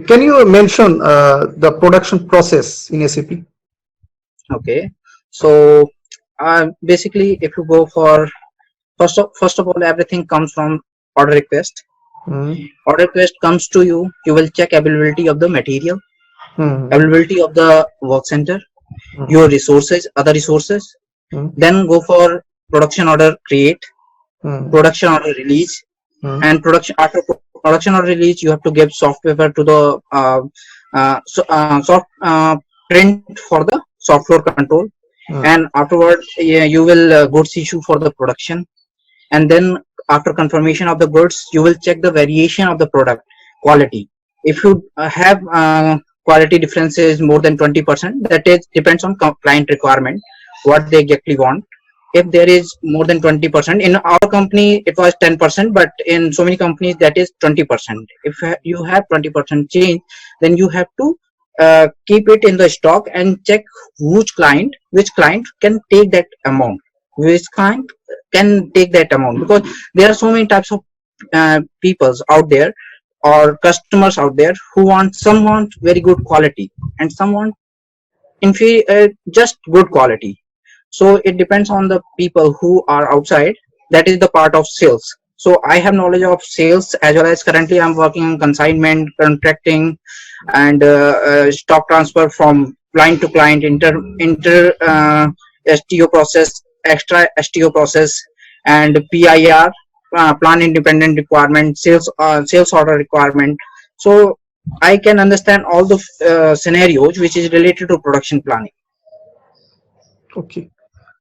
Can you mention the production process in SAP? Okay, so basically, if you go for first of all, everything comes from order request. Mm. Order request comes to you. You will check availability of the material, Mm. availability of the work center, Mm. your resources, other resources. Mm. Then go for production order create, Mm. production order release, Mm. and production order release. You have to give software to the print for the software control, Mm. and afterward, yeah, you will goods issue for the production, and then after confirmation of the goods, you will check the variation of the product quality. If you have quality differences more than 20%, that is depends on client requirement, what they exactly want. If there is more than 20%, in our company it was 10%, but in so many companies that is 20%. If you have 20% change, then you have to keep it in the stock and check which client can take that amount, which client can take that amount, because there are so many types of peoples out there or customers out there who want very good quality, and some want just good quality. So it depends on the people who are outside. That is the part of sales. So I have knowledge of sales, as well as currently I'm working on consignment, contracting, and stock transfer from client to client, inter STO process, extra STO process, and PIR, plan independent requirement, sales order requirement. So I can understand all the scenarios which is related to production planning. Okay.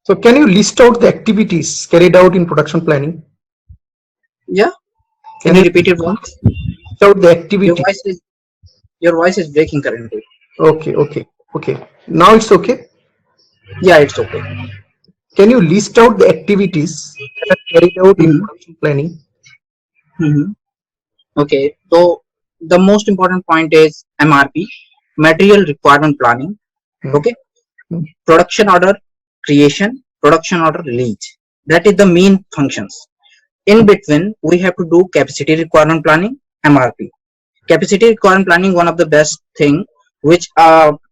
So can you list out the activities carried out in production planning? Yeah, can Can you you repeat it once? list out the Your activity? voice is your voice is breaking currently. Okay, okay, okay. Now it's okay. Yeah, it's okay. Can you list out the activities that are carried out in Hmm. production planning? Hmm. Okay, so the most important point is MRP, material requirement planning. Mm. Okay, Mm. production order creation, production order release. That is the main functions. In between, we have to do capacity requirement planning, MRP. Capacity requirement planning, one of the best thing which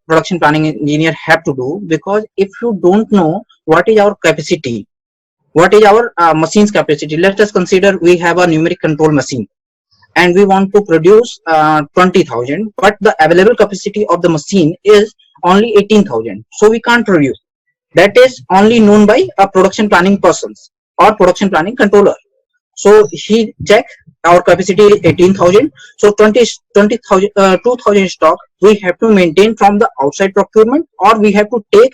production planning engineer have to do, because if you don't know what is our capacity, what is our machine's capacity. Let us consider we have a numeric control machine and we want to produce 20,000, but the available capacity of the machine is only 18,000, so we can't produce. That is only known by a production planning persons or production planning controller. So he check our capacity is 18,000, so 2,000 stock we have to maintain from the outside procurement, or we have to take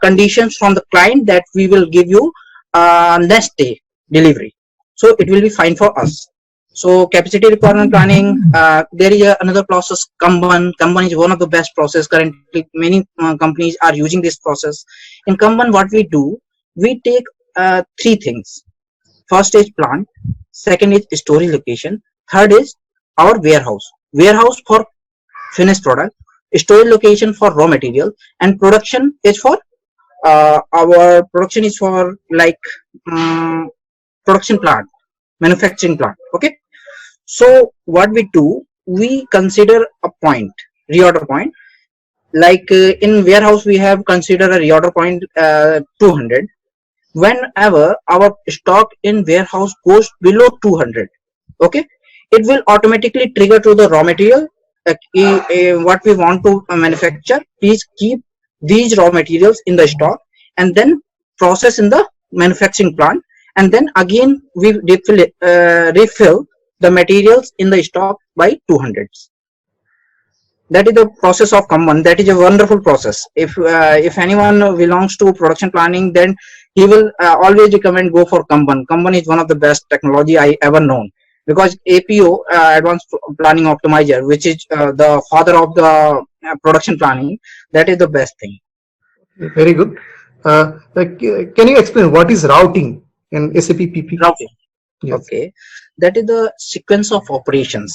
conditions from the client that we will give you next day delivery, so it will be fine for us. So capacity requirement planning, there is another process, Kanban is one of the best process. Currently many companies are using this process. In Kanban, what we do, we take three things. First is plant, second is storage location, third is our warehouse for finished product, storage location for raw material, and production is for our production is for like um, production plant, manufacturing plant. Okay, so what we do, we consider a point, reorder point. Like in warehouse, we have considered a reorder point 200. Whenever our stock in warehouse goes below 200, okay, it will automatically trigger to the raw material. What we want to manufacture, please keep these raw materials in the stock, and then process in the manufacturing plant, and then again we refill the materials in the stock by 200s. That is the process of Kanban. That is a wonderful process. If anyone belongs to production planning, then he will always recommend go for Kanban is one of the best technology I ever known, because APO, advanced planning optimizer, which is the father of the production planning, that is the best thing. Very good. Can you explain what is routing in SAP PP? Routing. Yes. Okay, that is the sequence of operations.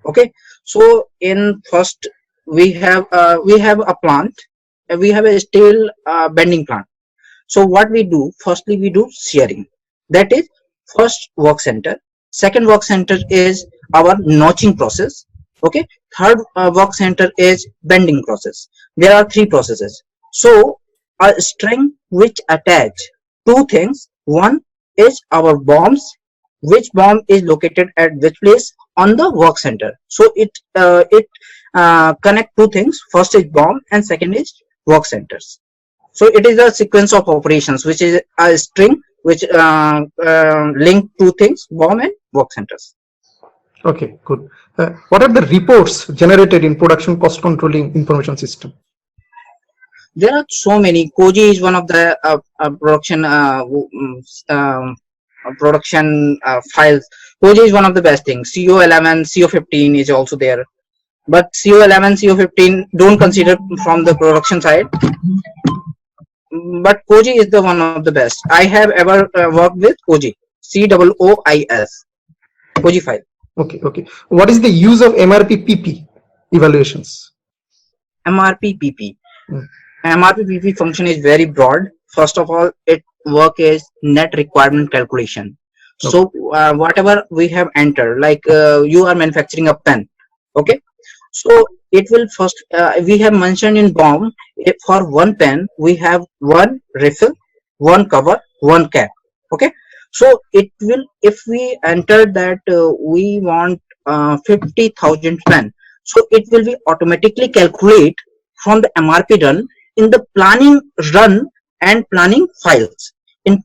Okay, so in first we have a plant, we have a steel bending plant. So what we do, firstly we do shearing. That is first work center. Second work center is our notching process. Okay. Third work center is bending process. There are three processes. So a string which attach two things. One is our bombs, which bomb is located at which place on the work center. So it connect two things. First is bomb and second is work centers. So it is a sequence of operations, which is a string which link two things, bomb and work centers. Okay, good. What are the reports generated in production cost controlling information system? There are so many. Koji is one of the production files. Koji is one of the best things. CO11, CO15 is also there. But CO11, CO15 don't consider from the production side. But Koji is the one of the best. I have ever worked with Koji. COOIS. Koji file. Okay, okay. What is the use of MRP-PP evaluations? MRP-PP. MRP-PP function is very broad. First of all, it work is net requirement calculation. Okay. So whatever we have entered, like you are manufacturing a pen, okay? So it will first, we have mentioned in BOM, for one pen, we have one refill, one cover, one cap, okay? So it will, if we enter that we want 50,000 pen, so it will be automatically calculate from the MRP run in the planning run and planning files.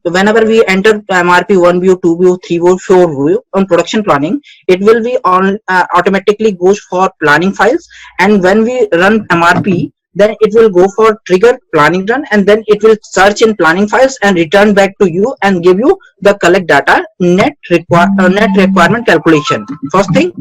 Whenever we enter MRP 1 view, 2 view, 3 view, 4 view on production planning, it will be on automatically goes for planning files. And when we run MRP, then it will go for trigger planning run, and then it will search in planning files and return back to you and give you the collect data net requirement calculation. First thing,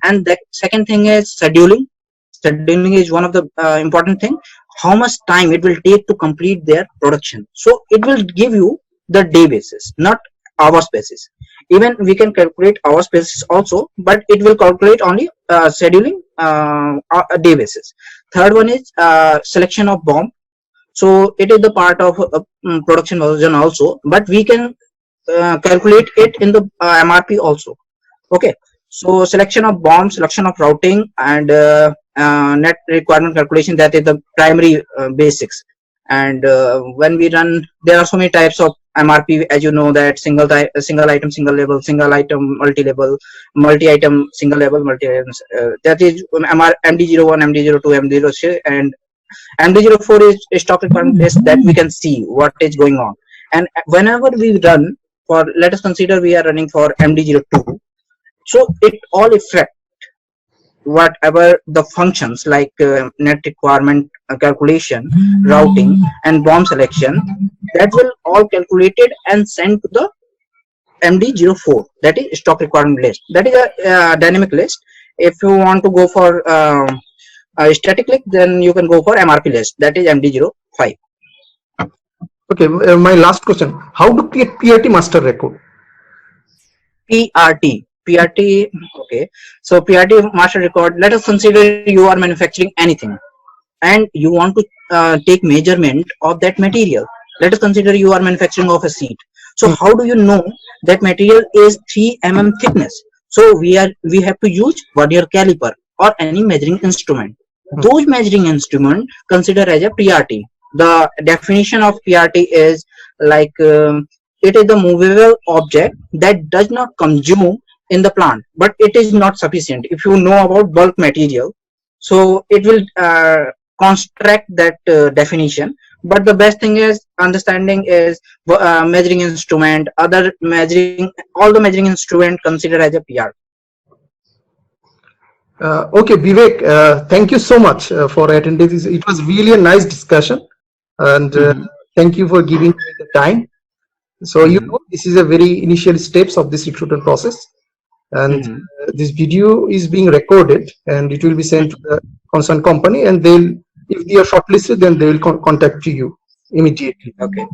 and the second thing is scheduling. Scheduling is one of the important thing. How much time it will take to complete their production. So it will give you the day basis, not hours basis. Even we can calculate hours basis also, but it will calculate only scheduling a day basis. Third one is selection of BOM. So it is the part of production version also, but we can calculate it in the MRP also. Okay. So selection of BOM, selection of routing, and net requirement calculation, that is the primary basics. And when we run, there are so many types of MRP, as you know, that single item single label, single item multi label, multi item single label, multi items. That is MD01, MD02, MD06, and MD04 is stock requirement list, that we can see what is going on. And whenever we run for, let us consider we are running for MD02, so it all affect whatever the functions like net requirement calculation, routing, and BOM selection, that will all calculated and sent to the MD04, that is stock requirement list. That is a dynamic list. If you want to go for a static list, then you can go for MRP list, that is MD05. Okay, my last question: how to create PRT master record? PRT, okay. So PRT master record, let us consider you are manufacturing anything and you want to take measurement of that material. Let us consider you are manufacturing of a seat. So how do you know that material is 3 mm thickness? So we have to use vernier caliper or any measuring instrument. Those measuring instrument consider as a PRT. The definition of PRT is like it is the movable object that does not consume in the plant, but it is not sufficient. If you know about bulk material, so it will construct that definition. But the best thing is understanding is measuring instrument, other measuring, all the measuring instrument considered as a PR. Okay, Vivek, thank you so much for attending this. It was really a nice discussion, and thank you for giving me the time. So you know, this is a very initial steps of this recruitment process, and this video is being recorded and it will be sent to the concerned company, and they'll, if they are shortlisted, then they will contact you immediately. Okay.